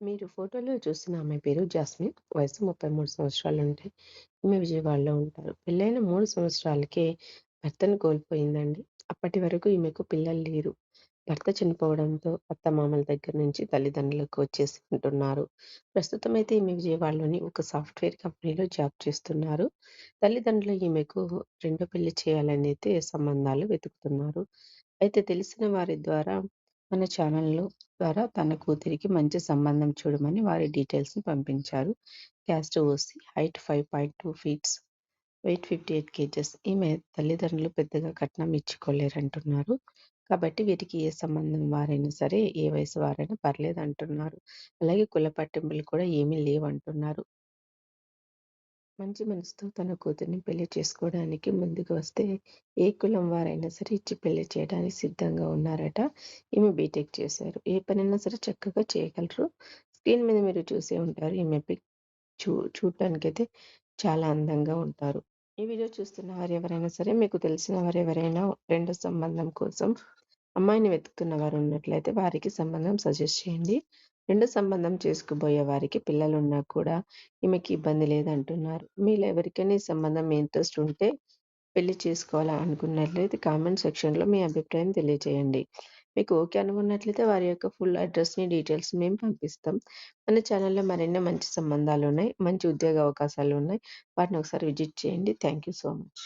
మీరు ఫోటోలో చూసిన ఆమె పేరు జాస్మిన్. వయసు 33 సంవత్సరాలుంటాయి. ఈమె విజయవాడలో ఉంటారు. పెళ్లైన 3 సంవత్సరాలకే భర్తను కోల్పోయిందండి. అప్పటి వరకు ఈమెకు పిల్లలు లేరు. భర్త చనిపోవడంతో అత్తమామల దగ్గర నుంచి తల్లిదండ్రులకు వచ్చేసి ఉంటున్నారు. ప్రస్తుతమైతే ఈమె విజయవాడలోని ఒక సాఫ్ట్‌వేర్ కంపెనీలో జాబ్ చేస్తున్నారు. తల్లిదండ్రులు ఈమెకు రెండో పెళ్లి చేయాలనైతే సంబంధాలు వెతుకుతున్నారు. అయితే తెలిసిన వారి ద్వారా మన ఛానల్‌లో ద్వారా తన కూతురికి మంచి సంబంధం చూడమని వారి డీటెయిల్స్‌ని పంపించారు. Caste OC, height 5.2 feets, weight 58 kgs. ఈమె తల్లిదండ్రులు పెద్దగా కట్నం ఇచ్చుకోలేరంటున్నారు. కాబట్టి వీరికి ఏ సంబంధం వారైనా సరే, ఏ వయసు వారైనా పర్లేదంటున్నారు. అలాగే కుల పట్టింపులు కూడా ఏమీ లేవంటున్నారు. మంచి మనసుతో తన కూతుర్ని పెళ్లి చేసుకోవడానికి ముందుకు వస్తే, ఏ కులం వారైనా సరే ఇచ్చి పెళ్లి చేయడానికి సిద్ధంగా ఉన్నారట. ఈమె బీటెక్ చేశారు. ఏ పనైనా సరే చక్కగా చేయగలరు. స్క్రీన్ మీద మీరు చూసే ఉంటారు. ఈమె పిక్ చూడటానికైతే చాలా అందంగా ఉంటారు. ఈ వీడియో చూస్తున్న వారెవరైనా సరే, మీకు తెలిసిన వారెవరైనా రెండో సంబంధం కోసం అమ్మాయిని వెతుకుతున్న వారు ఉన్నట్లయితే వారికి సంబంధం సజెస్ట్ చేయండి. రెండో సంబంధం చేసుకుబోయే వారికి పిల్లలున్నా కూడా ఈమెకి ఇబ్బంది లేదంటున్నారు. మీలో ఎవరికైనా ఈ సంబంధం మీ ఇంట్రెస్ట్ ఉంటే పెళ్లి చేసుకోవాలా అనుకున్నట్లయితే కామెంట్ సెక్షన్‌లో మీ అభిప్రాయం తెలియజేయండి. మీకు ఓకే అనుకున్నట్లయితే వారి యొక్క ఫుల్ అడ్రెస్‌ని, డీటెయిల్స్ మేము పంపిస్తాం. మన ఛానల్‌లో మరెన్నో మంచి సంబంధాలున్నాయి. మంచి ఉద్యోగ అవకాశాలున్నాయి. వాటిని ఒకసారి విజిట్ చేయండి. Thank you so much.